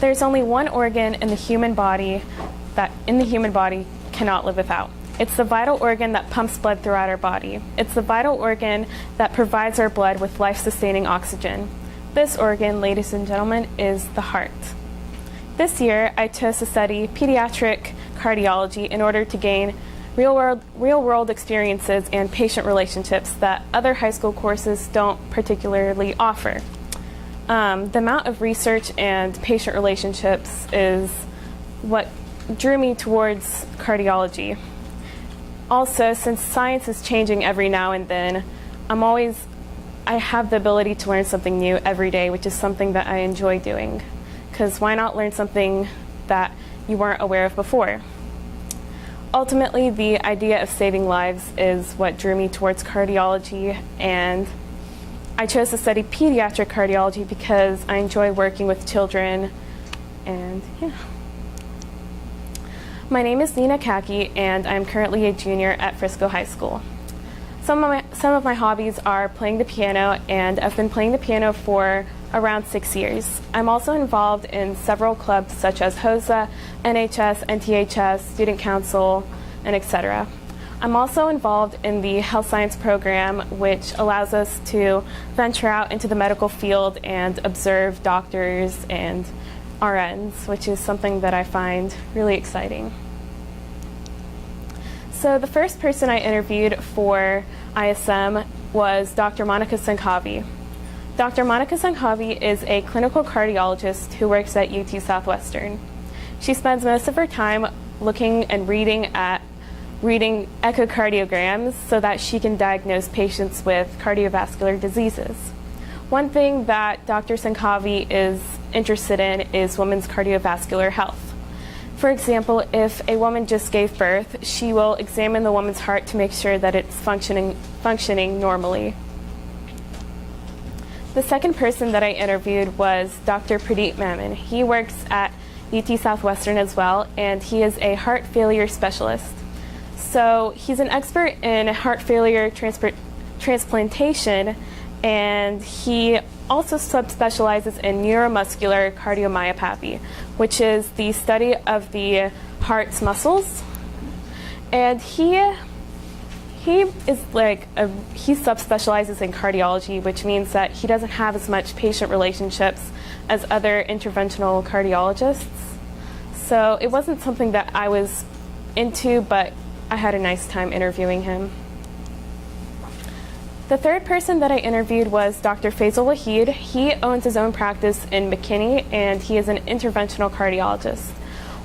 There's only one organ in the human body that cannot live without. It's the vital organ that pumps blood throughout our body. It's the vital organ that provides our blood with life-sustaining oxygen. This organ, ladies and gentlemen, is the heart. This year, I chose to study pediatric cardiology in order to gain real-world experiences and patient relationships that other high school courses don't particularly offer. The amount of research and patient relationships is what drew me towards cardiology. Also, since science is changing every now and then, I have the ability to learn something new every day, which is something that I enjoy doing. Because why not learn something that you weren't aware of before? Ultimately, the idea of saving lives is what drew me towards cardiology, and I chose to study pediatric cardiology because I enjoy working with children, and yeah. My name is Nina Kaki, and I'm currently a junior at Frisco High School. Some of my hobbies are playing the piano, and I've been playing the piano for around 6 years. I'm also involved in several clubs such as HOSA, NHS, NTHS, Student Council, and etc. I'm also involved in the health science program, which allows us to venture out into the medical field and observe doctors and RNs, which is something that I find really exciting. So the first person I interviewed for ISM was Dr. Monica Sankavi. Dr. Monica Sankavi is a clinical cardiologist who works at UT Southwestern. She spends most of her time looking and reading echocardiograms so that she can diagnose patients with cardiovascular diseases. One thing that Dr. Sankavi is interested in is women's cardiovascular health. For example, if a woman just gave birth, she will examine the woman's heart to make sure that it's functioning normally. The second person that I interviewed was Dr. Pradeep Mammon. He works at UT Southwestern as well, and he is a heart failure specialist. So he's an expert in heart failure transplantation, and he also subspecializes in neuromuscular cardiomyopathy, which is the study of the heart's muscles. And he subspecializes in cardiology, which means that he doesn't have as much patient relationships as other interventional cardiologists. So it wasn't something that I was into, but I had a nice time interviewing him. The third person that I interviewed was Dr. Faisal Wahid. He owns his own practice in McKinney, and he is an interventional cardiologist.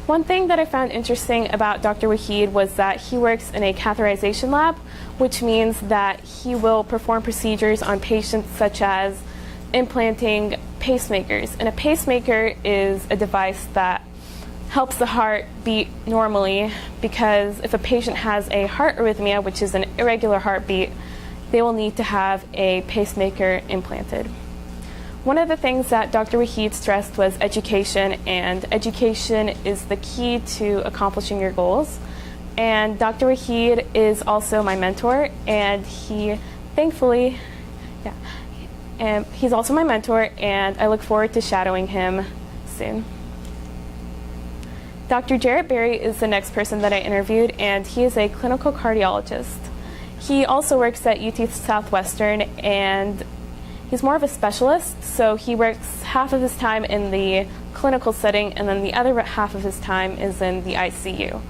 One thing that I found interesting about Dr. Wahid was that he works in a catheterization lab, which means that he will perform procedures on patients such as implanting pacemakers. And a pacemaker is a device that helps the heart beat normally, because if a patient has a heart arrhythmia, which is an irregular heartbeat, they will need to have a pacemaker implanted. One of the things that Dr. Wahid stressed was education, and education is the key to accomplishing your goals. And Dr. Wahid is also my mentor, and he's also my mentor, and I look forward to shadowing him soon. Dr. Jarrett Berry is the next person that I interviewed, and he is a clinical cardiologist. He also works at UT Southwestern, and he's more of a specialist, so he works half of his time in the clinical setting, and then the other half of his time is in the ICU.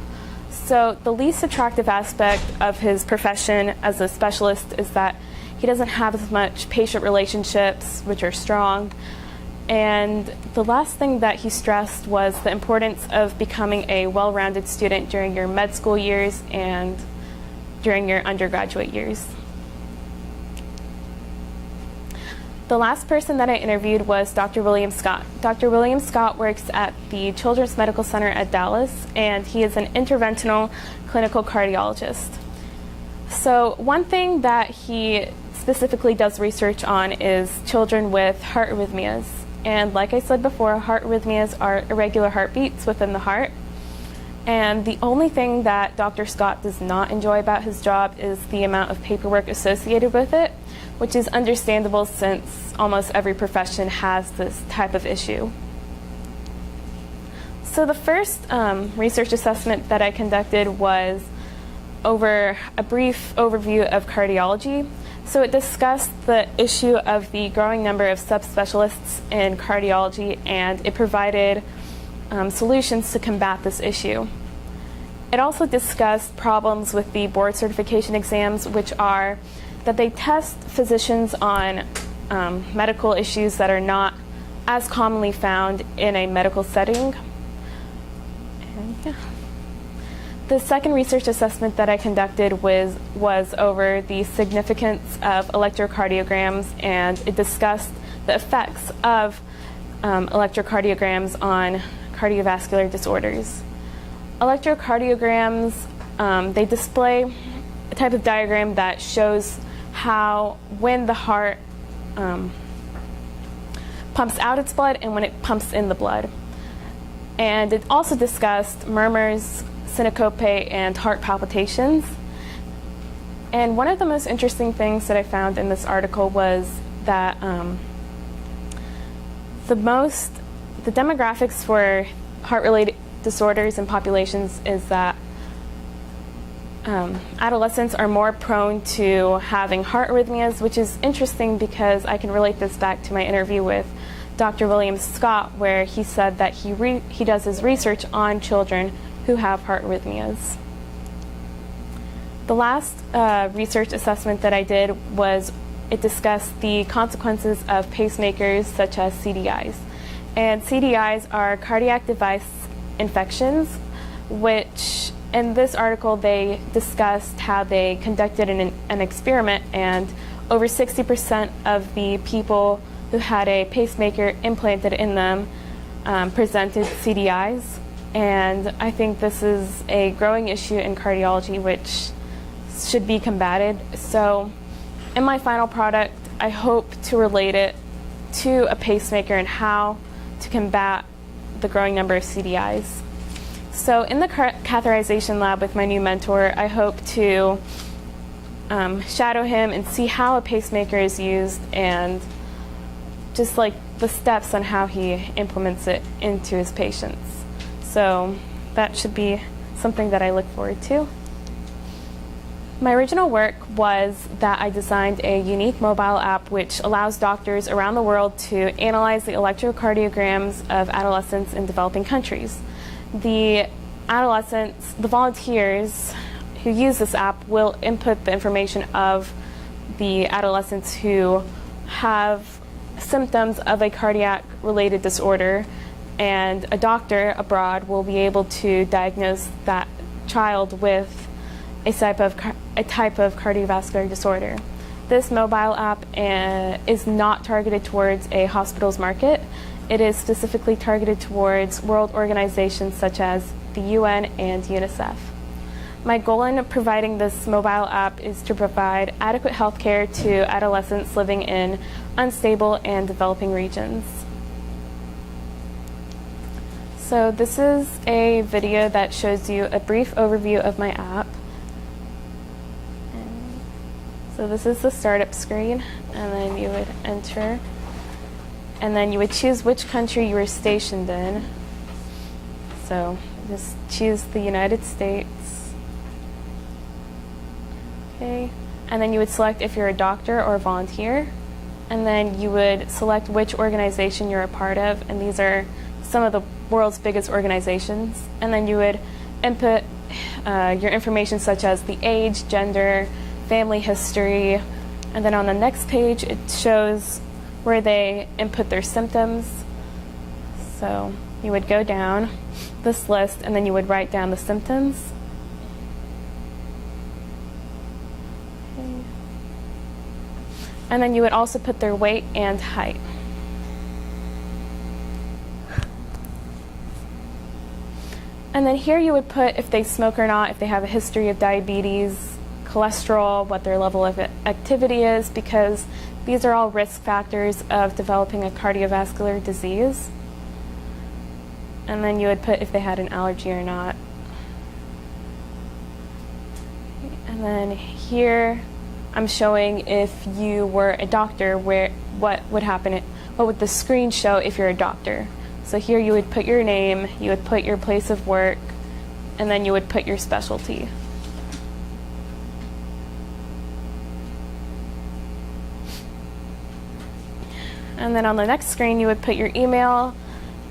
So the least attractive aspect of his profession as a specialist is that he doesn't have as much patient relationships, which are strong. And the last thing that he stressed was the importance of becoming a well-rounded student during your med school years and during your undergraduate years. The last person that I interviewed was Dr. William Scott. Dr. William Scott works at the Children's Medical Center at Dallas, and he is an interventional clinical cardiologist. So one thing that he specifically does research on is children with heart arrhythmias. And like I said before, heart arrhythmias are irregular heartbeats within the heart. And the only thing that Dr. Scott does not enjoy about his job is the amount of paperwork associated with it, which is understandable since almost every profession has this type of issue. So the first research assessment that I conducted was over a brief overview of cardiology. So it discussed the issue of the growing number of subspecialists in cardiology, and it provided solutions to combat this issue. It also discussed problems with the board certification exams, which are that they test physicians on medical issues that are not as commonly found in a medical setting. And yeah. The second research assessment that I conducted was over the significance of electrocardiograms, and it discussed the effects of electrocardiograms on cardiovascular disorders. Electrocardiograms, they display a type of diagram that shows how when the heart pumps out its blood and when it pumps in the blood. And it also discussed murmurs, syncope, and heart palpitations. And one of the most interesting things that I found in this article was that the demographics for heart-related disorders in populations is that adolescents are more prone to having heart arrhythmias, which is interesting because I can relate this back to my interview with Dr. William Scott, where he said that he does his research on children who have heart arrhythmias. The last research assessment that I did was it discussed the consequences of pacemakers such as CDIs. And CDIs are cardiac device infections, which in this article they discussed how they conducted an experiment, and over 60% of the people who had a pacemaker implanted in them presented CDIs. And I think this is a growing issue in cardiology which should be combated. So in my final product, I hope to relate it to a pacemaker and how to combat the growing number of CDIs. So in the catheterization lab with my new mentor, I hope to shadow him and see how a pacemaker is used and just like the steps on how he implements it into his patients. So that should be something that I look forward to. My original work was that I designed a unique mobile app which allows doctors around the world to analyze the electrocardiograms of adolescents in developing countries. The volunteers who use this app will input the information of the adolescents who have symptoms of a cardiac-related disorder, and a doctor abroad will be able to diagnose that child with a type of cardiovascular disorder. This mobile app is not targeted towards a hospital's market. It is specifically targeted towards world organizations such as the UN and UNICEF. My goal in providing this mobile app is to provide adequate health care to adolescents living in unstable and developing regions. So this is a video that shows you a brief overview of my app. So this is the startup screen, and then you would enter, and then you would choose which country you were stationed in. So just choose the United States. Okay, and then you would select if you're a doctor or a volunteer, and then you would select which organization you're a part of, and these are some of the world's biggest organizations. And then you would input your information such as the age, gender, family history, and then on the next page it shows where they input their symptoms. So you would go down this list and then you would write down the symptoms. Okay. And then you would also put their weight and height. And then here you would put if they smoke or not, if they have a history of diabetes, cholesterol, what their level of activity is, because these are all risk factors of developing a cardiovascular disease. And then you would put if they had an allergy or not. And then here I'm showing if you were a doctor, what would happen, what would the screen show if you're a doctor. So here you would put your name, you would put your place of work, and then you would put your specialty. And then on the next screen, you would put your email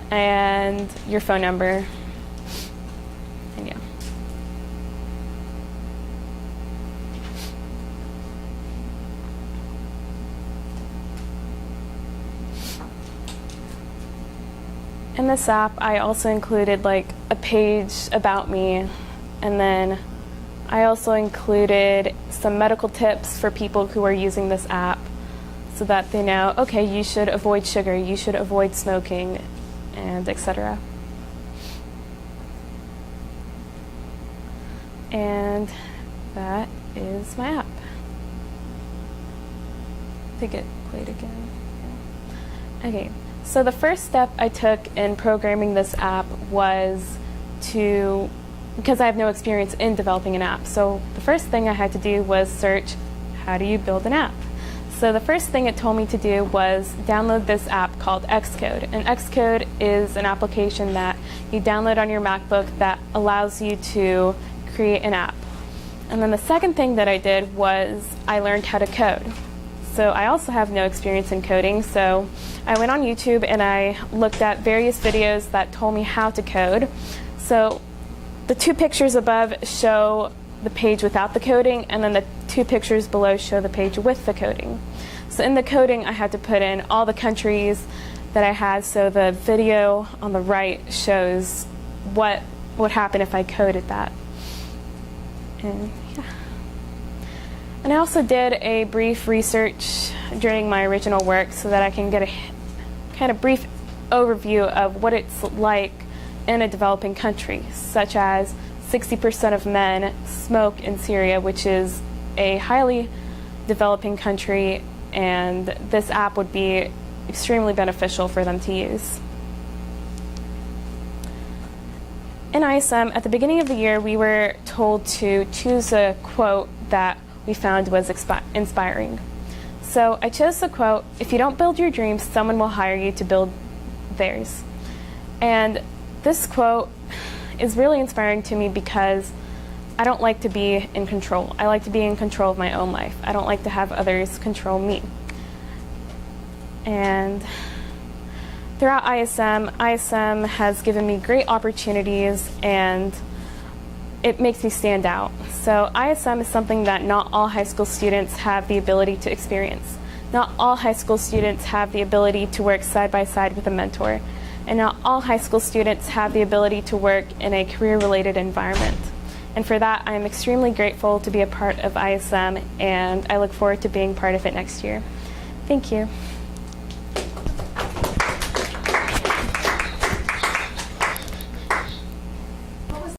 and your phone number. And yeah. In this app, I also included like a page about me, and then I also included some medical tips for people who are using this app so that they know, okay, you should avoid sugar, you should avoid smoking, and etc. And that is my app. To get played again. Okay, so the first step I took in programming this app was because I have no experience in developing an app, so the first thing I had to do was search, how do you build an app? So the first thing it told me to do was download this app called Xcode. And Xcode is an application that you download on your MacBook that allows you to create an app. And then the second thing that I did was I learned how to code. So I also have no experience in coding, so I went on YouTube and I looked at various videos that told me how to code. So the two pictures above show the page without the coding, and then the two pictures below show the page with the coding. So in the coding, I had to put in all the countries that I had, so the video on the right shows what would happen if I coded that. And yeah. And I also did a brief research during my original work so that I can get a kind of brief overview of what it's like in a developing country, such as 60% of men smoke in Syria, which is a highly developing country, and this app would be extremely beneficial for them to use. In ISM, at the beginning of the year, we were told to choose a quote that we found was inspiring. So I chose the quote, "If you don't build your dreams, someone will hire you to build theirs." And this quote is really inspiring to me because I don't like to be in control. I like to be in control of my own life. I don't like to have others control me. And throughout ISM has given me great opportunities, and it makes me stand out. So ISM is something that not all high school students have the ability to experience. Not all high school students have the ability to work side by side with a mentor. And not all high school students have the ability to work in a career-related environment. And for that, I am extremely grateful to be a part of ISM, and I look forward to being part of it next year. Thank you.